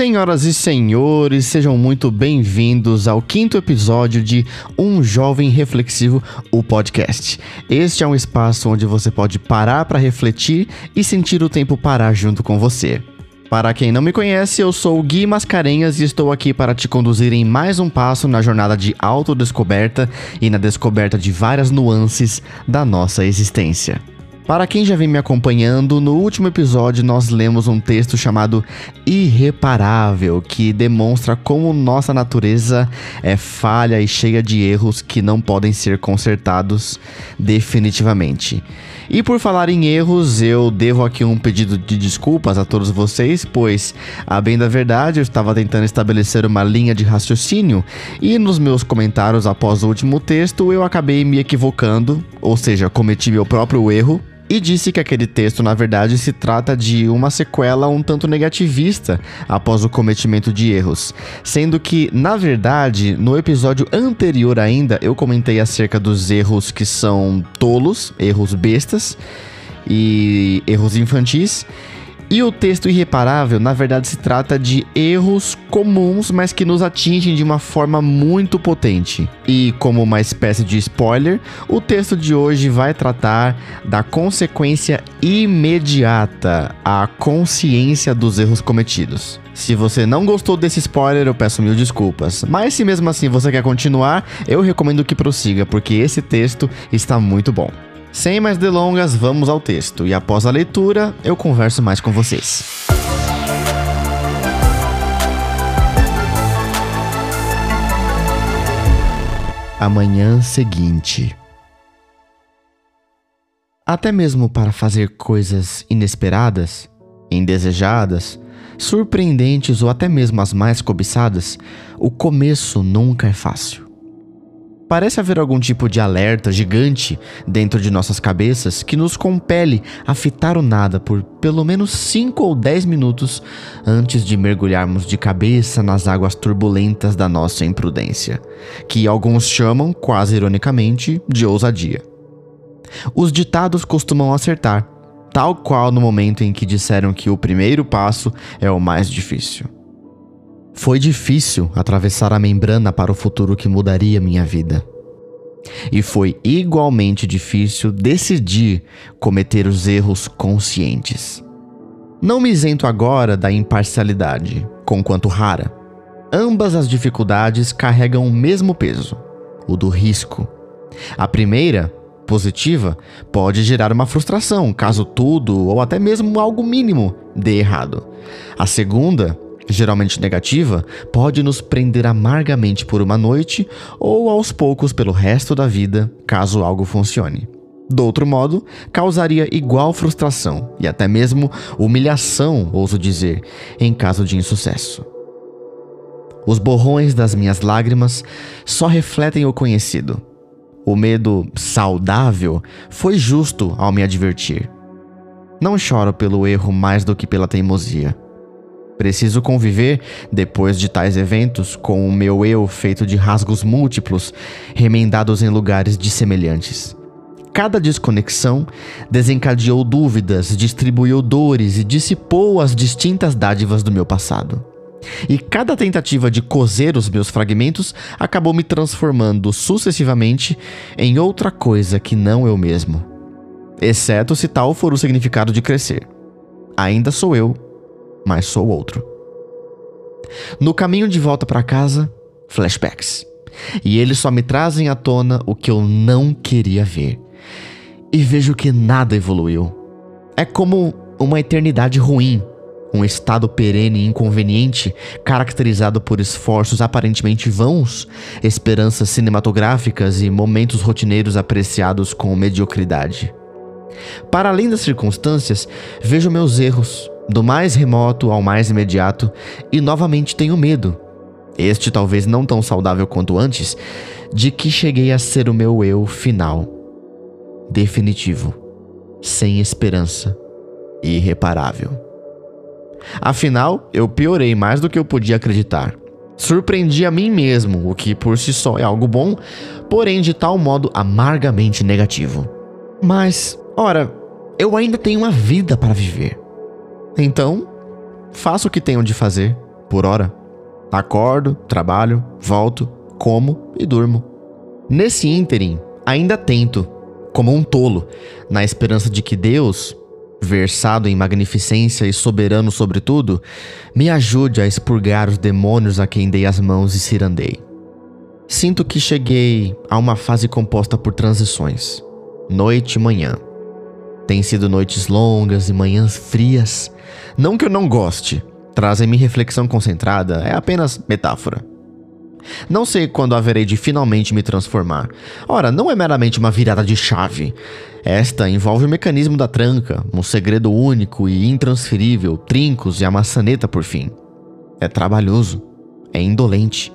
Senhoras e senhores, sejam muito bem-vindos ao 5º episódio de Um Jovem Reflexivo, o podcast. Este é um espaço onde você pode parar para refletir e sentir o tempo parar junto com você. Para quem não me conhece, eu sou o Gui Mascarenhas e estou aqui para te conduzir em mais um passo na jornada de autodescoberta e na descoberta de várias nuances da nossa existência. Para quem já vem me acompanhando, no último episódio nós lemos um texto chamado Irreparável, que demonstra como nossa natureza é falha e cheia de erros que não podem ser consertados definitivamente. E por falar em erros, eu devo aqui um pedido de desculpas a todos vocês, pois, a bem da verdade, eu estava tentando estabelecer uma linha de raciocínio e nos meus comentários após o último texto eu acabei me equivocando, ou seja, cometi meu próprio erro. E disse que aquele texto, na verdade, se trata de uma sequela um tanto negativista após o cometimento de erros. Sendo que, na verdade, no episódio anterior ainda, eu comentei acerca dos erros que são tolos, erros bestas e erros infantis. E o texto irreparável, na verdade, se trata de erros comuns, mas que nos atingem de uma forma muito potente. E como uma espécie de spoiler, o texto de hoje vai tratar da consequência imediata, a consciência dos erros cometidos. Se você não gostou desse spoiler, eu peço mil desculpas. Mas se mesmo assim você quer continuar, eu recomendo que prossiga, porque esse texto está muito bom. Sem mais delongas, vamos ao texto, e após a leitura, eu converso mais com vocês. A manhã seguinte. Até mesmo para fazer coisas inesperadas, indesejadas, surpreendentes ou até mesmo as mais cobiçadas, o começo nunca é fácil. Parece haver algum tipo de alerta gigante dentro de nossas cabeças que nos compele a fitar o nada por pelo menos 5 ou 10 minutos antes de mergulharmos de cabeça nas águas turbulentas da nossa imprudência, que alguns chamam, quase ironicamente, de ousadia. Os ditados costumam acertar, tal qual no momento em que disseram que o primeiro passo é o mais difícil. Foi difícil atravessar a membrana para o futuro que mudaria minha vida. E foi igualmente difícil decidir cometer os erros conscientes. Não me isento agora da imparcialidade, conquanto rara. Ambas as dificuldades carregam o mesmo peso, o do risco. A primeira, positiva, pode gerar uma frustração, caso tudo, ou até mesmo algo mínimo, dê errado. A segunda, geralmente negativa, pode nos prender amargamente por uma noite ou aos poucos pelo resto da vida, caso algo funcione. Do outro modo, causaria igual frustração e até mesmo humilhação, ouso dizer, em caso de insucesso. Os borrões das minhas lágrimas só refletem o conhecido. O medo saudável foi justo ao me advertir. Não choro pelo erro mais do que pela teimosia. Preciso conviver, depois de tais eventos, com o meu eu feito de rasgos múltiplos, remendados em lugares dissemelhantes. Cada desconexão desencadeou dúvidas, distribuiu dores e dissipou as distintas dádivas do meu passado. E cada tentativa de coser os meus fragmentos acabou me transformando sucessivamente em outra coisa que não eu mesmo. Exceto se tal for o significado de crescer. Ainda sou eu, mas sou outro. No caminho de volta para casa, flashbacks. E eles só me trazem à tona o que eu não queria ver. E vejo que nada evoluiu. É como uma eternidade ruim, um estado perene e inconveniente, caracterizado por esforços aparentemente vãos, esperanças cinematográficas e momentos rotineiros apreciados com mediocridade. Para além das circunstâncias, vejo meus erros, do mais remoto ao mais imediato, e novamente tenho medo, este talvez não tão saudável quanto antes, de que cheguei a ser o meu eu final, definitivo, sem esperança, irreparável. Afinal, eu piorei mais do que eu podia acreditar. Surpreendi a mim mesmo, o que por si só é algo bom, porém de tal modo amargamente negativo. Mas, ora, eu ainda tenho uma vida para viver. Então, faço o que tenho de fazer, por hora. Acordo, trabalho, volto, como e durmo. Nesse ínterim, ainda tento, como um tolo, na esperança de que Deus, versado em magnificência e soberano sobre tudo, me ajude a expurgar os demônios a quem dei as mãos e cirandei. Sinto que cheguei a uma fase composta por transições, noite e manhã. Tem sido noites longas e manhãs frias. Não que eu não goste, trazem-me reflexão concentrada, é apenas metáfora. Não sei quando haverei de finalmente me transformar. Ora, não é meramente uma virada de chave. Esta envolve o mecanismo da tranca, um segredo único e intransferível, trincos e a maçaneta por fim. É trabalhoso, é indolente,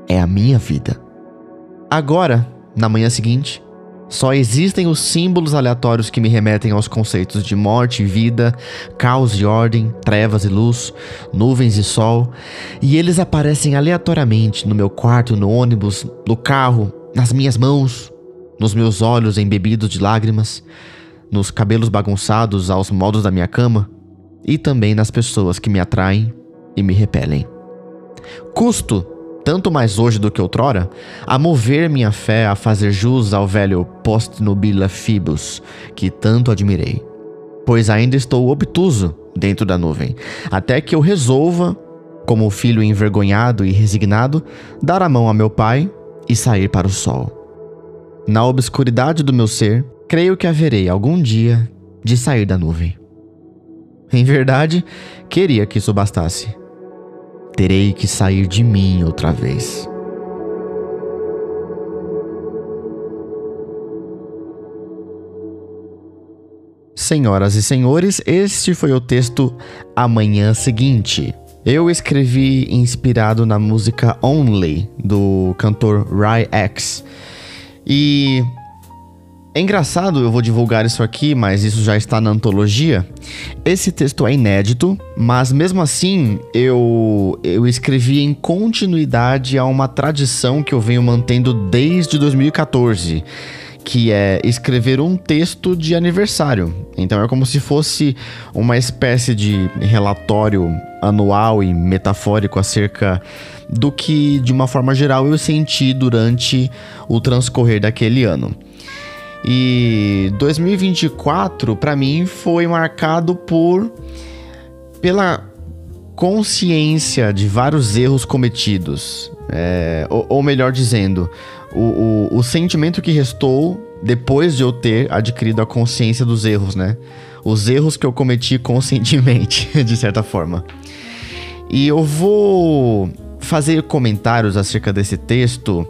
é a minha vida. Agora, na manhã seguinte, só existem os símbolos aleatórios que me remetem aos conceitos de morte e vida, caos e ordem, trevas e luz, nuvens e sol, e eles aparecem aleatoriamente no meu quarto, no ônibus, no carro, nas minhas mãos, nos meus olhos embebidos de lágrimas, nos cabelos bagunçados aos modos da minha cama e também nas pessoas que me atraem e me repelem. Custo, tanto mais hoje do que outrora, a mover minha fé a fazer jus ao velho post nubila Phoebus, que tanto admirei. Pois ainda estou obtuso dentro da nuvem, até que eu resolva, como filho envergonhado e resignado, dar a mão a meu pai e sair para o sol. Na obscuridade do meu ser, creio que haverei algum dia de sair da nuvem. Em verdade, queria que isso bastasse. Terei que sair de mim outra vez. Senhoras e senhores, este foi o texto Amanhã Seguinte. Eu escrevi inspirado na música Only, do cantor Rai X. E é engraçado, eu vou divulgar isso aqui, mas isso já está na antologia. Esse texto é inédito, mas mesmo assim eu escrevi em continuidade a uma tradição que eu venho mantendo desde 2014, que é escrever um texto de aniversário. Então é como se fosse uma espécie de relatório anual e metafórico acerca do que, de uma forma geral, eu senti durante o transcorrer daquele ano. E 2024, para mim, foi marcado pela consciência de vários erros cometidos. Ou melhor dizendo, o sentimento que restou depois de eu ter adquirido a consciência dos erros, né? Os erros que eu cometi conscientemente, de certa forma. E eu vou fazer comentários acerca desse texto,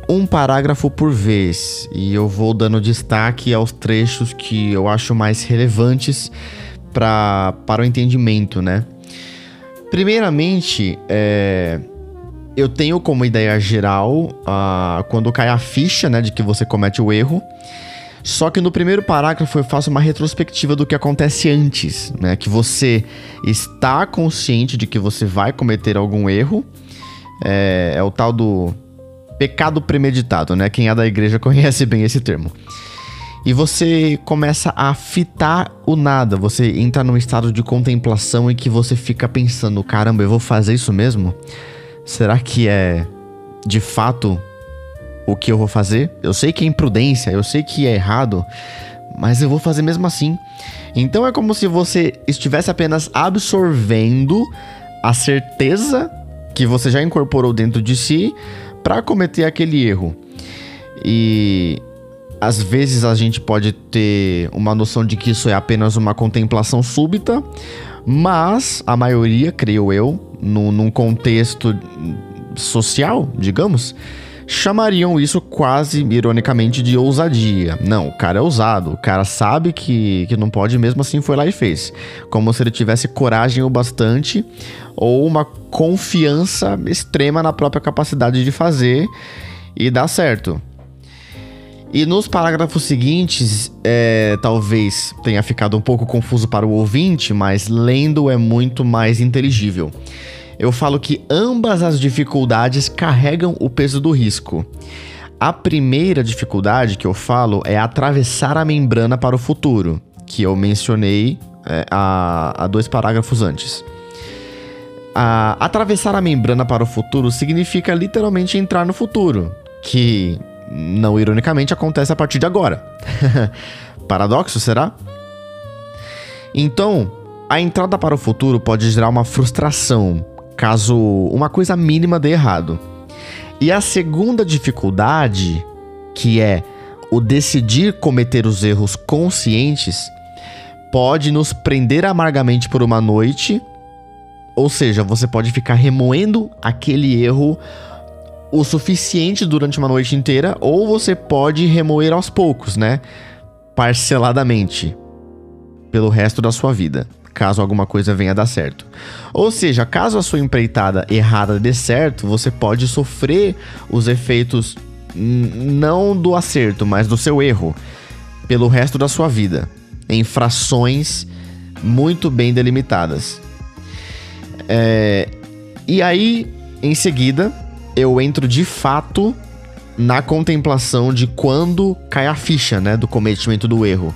um parágrafo por vez, e eu vou dando destaque aos trechos que eu acho mais relevantes para o entendimento, né? Primeiramente, eu tenho como ideia geral quando cai a ficha, né, de que você comete o erro. Só que no primeiro parágrafo eu faço uma retrospectiva do que acontece antes, né? Que você está consciente de que você vai cometer algum erro. É o tal do pecado premeditado, né? Quem é da igreja conhece bem esse termo. E você começa a fitar o nada. Você entra num estado de contemplação em que você fica pensando: caramba, eu vou fazer isso mesmo? Será que é de fato o que eu vou fazer? Eu sei que é imprudência, eu sei que é errado, mas eu vou fazer mesmo assim. Então é como se você estivesse apenas absorvendo a certeza que você já incorporou dentro de si para cometer aquele erro. E às vezes a gente pode ter uma noção de que isso é apenas uma contemplação súbita, mas a maioria, creio eu, num contexto social, digamos, chamariam isso quase ironicamente de ousadia. Não, o cara é ousado, o cara sabe que não pode, mesmo assim foi lá e fez. Como se ele tivesse coragem o bastante ou uma confiança extrema na própria capacidade de fazer e dar certo. E nos parágrafos seguintes, talvez tenha ficado um pouco confuso para o ouvinte, mas lendo é muito mais inteligível. Eu falo que ambas as dificuldades carregam o peso do risco. A primeira dificuldade que eu falo é atravessar a membrana para o futuro, que eu mencionei há 2 parágrafos antes. Atravessar a membrana para o futuro significa literalmente entrar no futuro, que, não ironicamente, acontece a partir de agora. Paradoxo, será? Então, a entrada para o futuro pode gerar uma frustração, caso uma coisa mínima dê errado. E a segunda dificuldade, que é o decidir cometer os erros conscientes, pode nos prender amargamente por uma noite. Ou seja, você pode ficar remoendo aquele erro o suficiente durante uma noite inteira, ou você pode remoer aos poucos, né? Parceladamente, pelo resto da sua vida, caso alguma coisa venha a dar certo. Ou seja, caso a sua empreitada errada dê certo, você pode sofrer os efeitos não do acerto, mas do seu erro, pelo resto da sua vida, em frações muito bem delimitadas. E aí, em seguida, eu entro de fato na contemplação de quando cai a ficha, né, do cometimento do erro.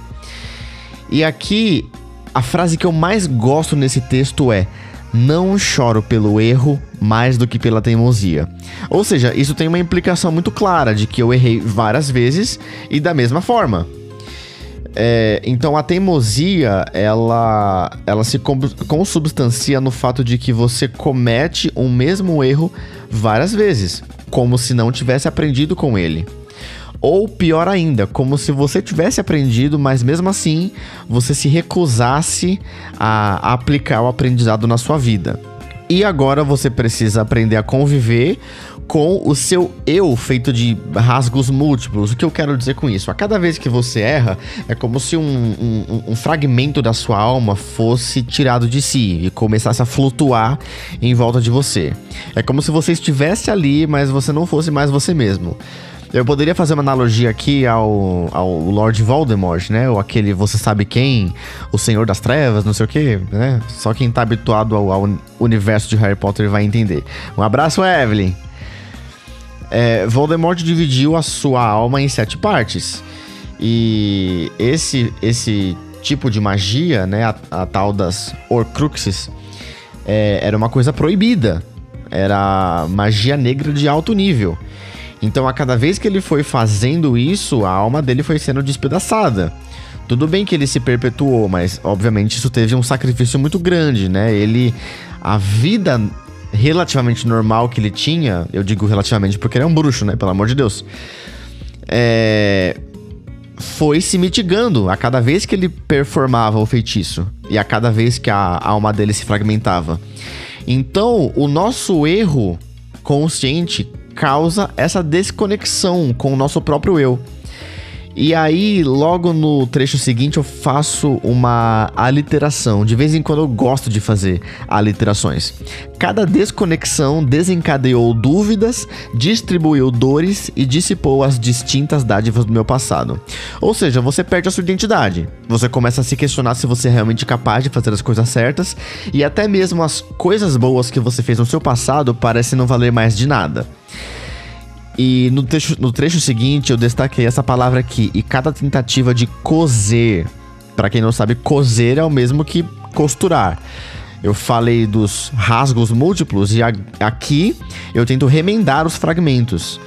E aqui, a frase que eu mais gosto nesse texto é: não choro pelo erro mais do que pela teimosia. Ou seja, isso tem uma implicação muito clara de que eu errei várias vezes e da mesma forma. Então a teimosia, ela se consubstancia no fato de que você comete o mesmo erro várias vezes, como se não tivesse aprendido com ele. Ou pior ainda, como se você tivesse aprendido, mas mesmo assim você se recusasse a aplicar o aprendizado na sua vida. E agora você precisa aprender a conviver com o seu eu feito de rasgos múltiplos. O que eu quero dizer com isso? A cada vez que você erra, é como se um fragmento da sua alma fosse tirado de si e começasse a flutuar em volta de você. É como se você estivesse ali, mas você não fosse mais você mesmo. Eu poderia fazer uma analogia aqui ao Lord Voldemort, né? Ou aquele você sabe quem, o Senhor das Trevas, não sei o que, né? Só quem tá habituado ao universo de Harry Potter vai entender. Um abraço, Evelyn! Voldemort dividiu a sua alma em 7 partes. E esse tipo de magia, né? A tal das Horcruxes, era uma coisa proibida. Era magia negra de alto nível. Então, a cada vez que ele foi fazendo isso, a alma dele foi sendo despedaçada. Tudo bem que ele se perpetuou, mas, obviamente, isso teve um sacrifício muito grande, né? A vida relativamente normal que ele tinha, eu digo relativamente porque ele é um bruxo, né? Pelo amor de Deus. Foi se mitigando a cada vez que ele performava o feitiço. E a cada vez que a alma dele se fragmentava. Então, o nosso erro consciente causa essa desconexão com o nosso próprio eu. E aí, logo no trecho seguinte, eu faço uma aliteração. De vez em quando eu gosto de fazer aliterações. Cada desconexão desencadeou dúvidas, distribuiu dores e dissipou as distintas dádivas do meu passado. Ou seja, você perde a sua identidade. Você começa a se questionar se você é realmente capaz de fazer as coisas certas. E até mesmo as coisas boas que você fez no seu passado parecem não valer mais de nada. E no trecho seguinte eu destaquei essa palavra aqui: e cada tentativa de coser. Pra quem não sabe, coser é o mesmo que costurar. Eu falei dos rasgos múltiplos e aqui eu tento remendar os fragmentos.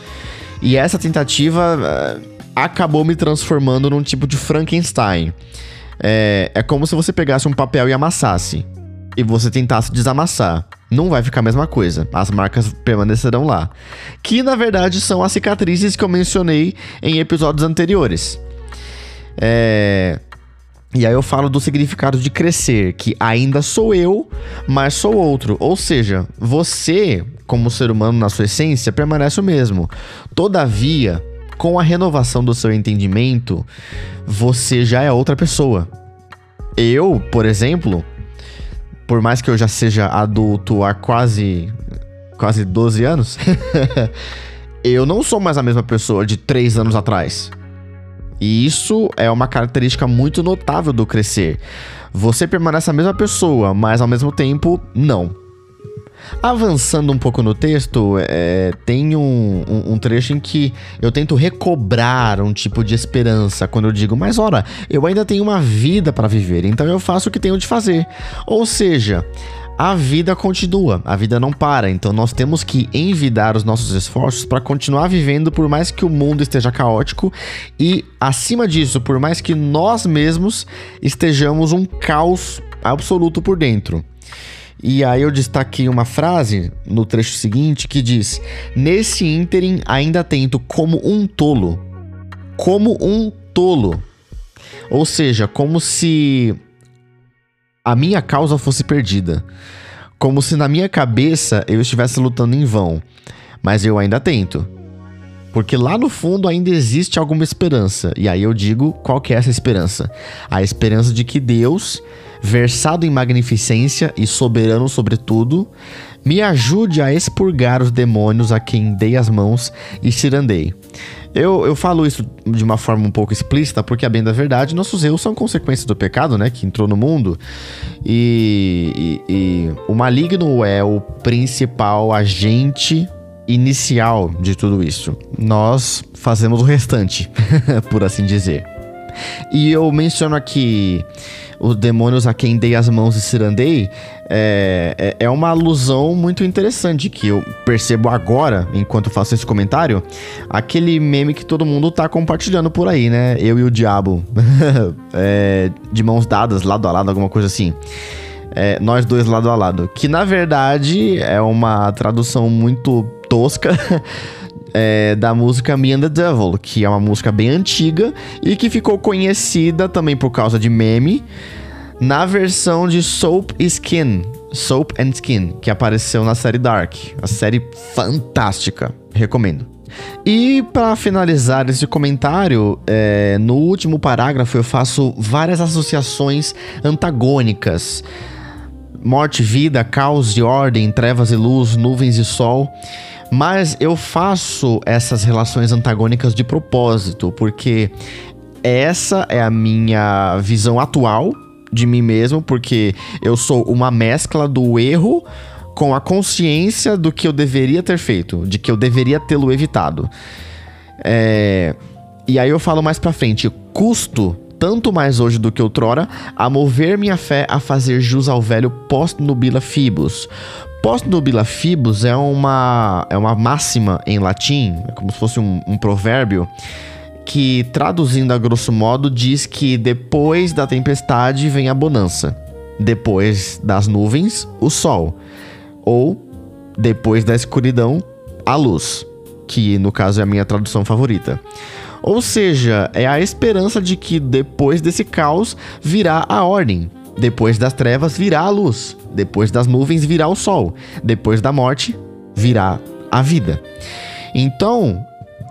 E essa tentativa acabou me transformando num tipo de Frankenstein. É como se você pegasse um papel e amassasse, e você tentasse desamassar. Não vai ficar a mesma coisa. As marcas permanecerão lá. Que, na verdade, são as cicatrizes que eu mencionei em episódios anteriores. E aí eu falo do significado de crescer, que ainda sou eu, mas sou outro. Ou seja, você, como ser humano na sua essência, permanece o mesmo. Todavia, com a renovação do seu entendimento, você já é outra pessoa. Eu, por exemplo, por mais que eu já seja adulto há quase 12 anos, eu não sou mais a mesma pessoa de 3 anos atrás. E isso é uma característica muito notável do crescer. Você permanece a mesma pessoa, mas ao mesmo tempo, não. Avançando um pouco no texto, tem um trecho em que eu tento recobrar um tipo de esperança quando eu digo: mas ora, eu ainda tenho uma vida para viver, então eu faço o que tenho de fazer. Ou seja, a vida continua, a vida não para. Então nós temos que envidar os nossos esforços para continuar vivendo, por mais que o mundo esteja caótico e, acima disso, por mais que nós mesmos estejamos um caos absoluto por dentro. E aí eu destaquei uma frase no trecho seguinte que diz: nesse ínterim ainda tento como um tolo. Como um tolo. Ou seja, como se a minha causa fosse perdida. Como se na minha cabeça eu estivesse lutando em vão. Mas eu ainda tento. Porque lá no fundo ainda existe alguma esperança. E aí eu digo, qual que é essa esperança? A esperança de que Deus, versado em magnificência e soberano sobre tudo, me ajude a expurgar os demônios a quem dei as mãos e cirandei. Eu falo isso de uma forma um pouco explícita, porque, a bem da verdade, nossos erros são consequências do pecado, né, que entrou no mundo. E o maligno é o principal agente inicial de tudo isso. Nós fazemos o restante, por assim dizer. E eu menciono aqui os demônios a quem dei as mãos e cirandei. É uma alusão muito interessante que eu percebo agora, enquanto faço esse comentário. Aquele meme que todo mundo tá compartilhando por aí, né? Eu e o diabo de mãos dadas, lado a lado, alguma coisa assim. Nós dois lado a lado. Que na verdade é uma tradução muito tosca da música Me and the Devil, que é uma música bem antiga e que ficou conhecida também por causa de meme na versão de Soap and Skin, que apareceu na série Dark. A série fantástica, recomendo. E para finalizar esse comentário, no último parágrafo eu faço várias associações antagônicas: morte e vida, caos e ordem, trevas e luz, nuvens e sol. Mas eu faço essas relações antagônicas de propósito, porque essa é a minha visão atual de mim mesmo, porque eu sou uma mescla do erro com a consciência do que eu deveria ter feito, de que eu deveria tê-lo evitado. E aí eu falo mais pra frente: custo tanto mais hoje do que outrora a mover minha fé a fazer jus ao velho post nubila fibus. Post nubila fibus é uma máxima em latim, é como se fosse um provérbio, que, traduzindo a grosso modo, diz que depois da tempestade vem a bonança, depois das nuvens, o sol, ou depois da escuridão, a luz, que no caso é a minha tradução favorita. Ou seja, é a esperança de que depois desse caos virá a ordem, depois das trevas virá a luz, depois das nuvens virá o sol, depois da morte virá a vida. Então,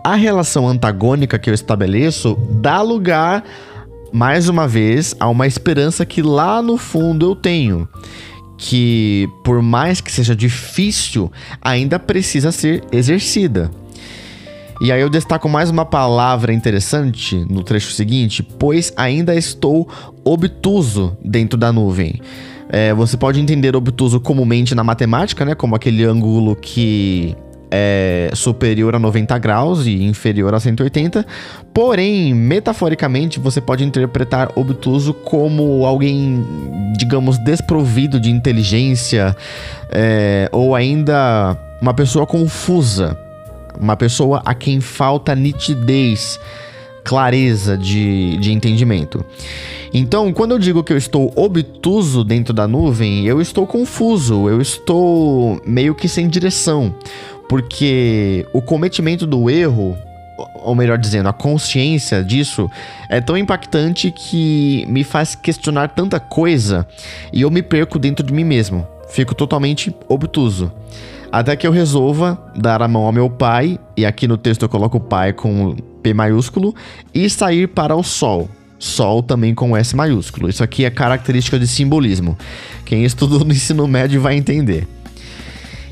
a relação antagônica que eu estabeleço dá lugar, mais uma vez, a uma esperança que lá no fundo eu tenho, que por mais que seja difícil, ainda precisa ser exercida. E aí eu destaco mais uma palavra interessante no trecho seguinte: pois ainda estou obtuso dentro da nuvem. Você pode entender obtuso comumente na matemática, né, como aquele ângulo que é superior a 90 graus e inferior a 180. Porém, metaforicamente, você pode interpretar obtuso como alguém, digamos, desprovido de inteligência, ou ainda uma pessoa confusa. Uma pessoa a quem falta nitidez, clareza de entendimento. Então, quando eu digo que eu estou obtuso dentro da nuvem, eu estou confuso, eu estou meio que sem direção. Porque o cometimento do erro, ou melhor dizendo, a consciência disso, é tão impactante que me faz questionar tanta coisa e eu me perco dentro de mim mesmo. Fico totalmente obtuso. Até que eu resolva dar a mão ao meu pai, e aqui no texto eu coloco o pai com P maiúsculo, e sair para o sol. Sol também com S maiúsculo. Isso aqui é característica de simbolismo. Quem estudou no ensino médio vai entender.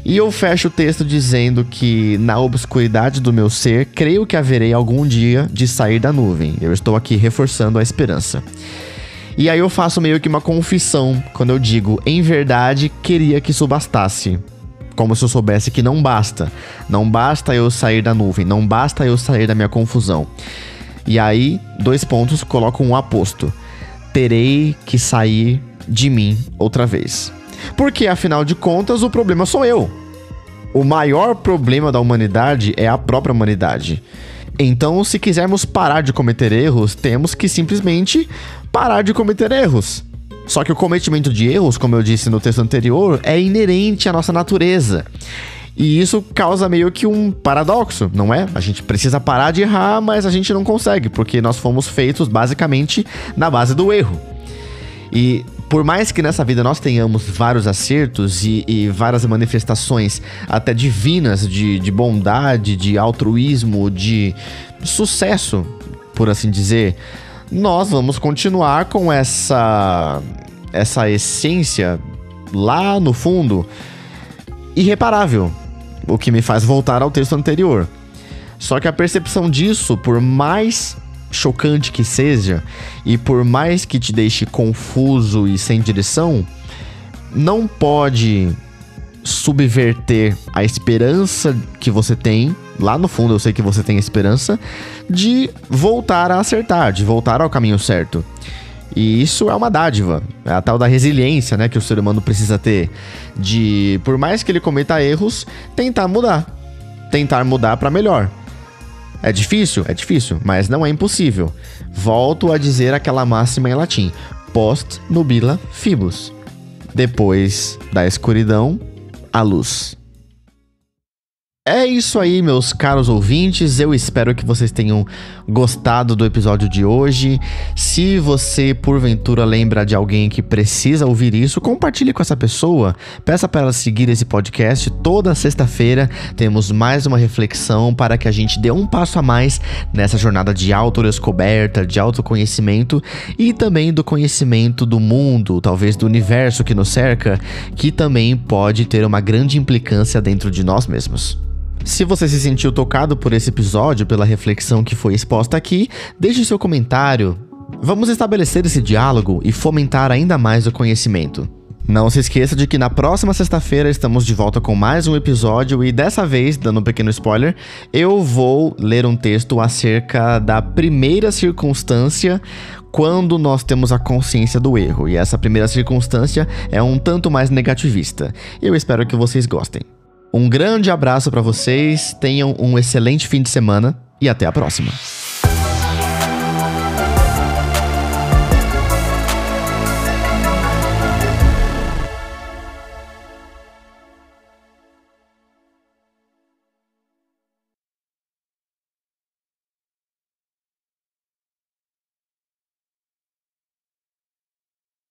E eu fecho o texto dizendo que, na obscuridade do meu ser, creio que haverei algum dia de sair da nuvem. Eu estou aqui reforçando a esperança. E aí eu faço meio que uma confissão quando eu digo: em verdade, queria que isso bastasse. Como se eu soubesse que não basta. Não basta eu sair da nuvem. Não basta eu sair da minha confusão. E aí, 2 pontos, coloco um aposto: terei que sair de mim outra vez. Porque, afinal de contas, o problema sou eu. O maior problema da humanidade é a própria humanidade. Então, se quisermos parar de cometer erros, temos que simplesmente parar de cometer erros. Só que o cometimento de erros, como eu disse no texto anterior, é inerente à nossa natureza. E isso causa meio que um paradoxo, não é? A gente precisa parar de errar, mas a gente não consegue, porque nós fomos feitos basicamente na base do erro. E por mais que nessa vida nós tenhamos vários acertos e várias manifestações até divinas de bondade, de altruísmo, de sucesso, por assim dizer, nós vamos continuar com essa essência lá no fundo irreparável, o que me faz voltar ao texto anterior. Só que a percepção disso, por mais chocante que seja, e por mais que te deixe confuso e sem direção, não pode subverter a esperança que você tem. Lá no fundo eu sei que você tem esperança de voltar a acertar, de voltar ao caminho certo. E isso é uma dádiva, é a tal da resiliência, né, que o ser humano precisa ter, de, por mais que ele cometa erros, tentar mudar para melhor. É difícil, mas não é impossível. Volto a dizer aquela máxima em latim: post nubila fibus. Depois da escuridão, a luz. É isso aí, meus caros ouvintes, eu espero que vocês tenham gostado do episódio de hoje. Se você, porventura, lembra de alguém que precisa ouvir isso, compartilhe com essa pessoa, peça para ela seguir esse podcast. Toda sexta-feira temos mais uma reflexão para que a gente dê um passo a mais nessa jornada de autodescoberta, de autoconhecimento e também do conhecimento do mundo, talvez do universo que nos cerca, que também pode ter uma grande implicância dentro de nós mesmos. Se você se sentiu tocado por esse episódio, pela reflexão que foi exposta aqui, deixe seu comentário. Vamos estabelecer esse diálogo e fomentar ainda mais o conhecimento. Não se esqueça de que na próxima sexta-feira estamos de volta com mais um episódio e dessa vez, dando um pequeno spoiler, eu vou ler um texto acerca da primeira circunstância quando nós temos a consciência do erro. E essa primeira circunstância é um tanto mais negativista. Eu espero que vocês gostem. Um grande abraço para vocês, tenham um excelente fim de semana e até a próxima.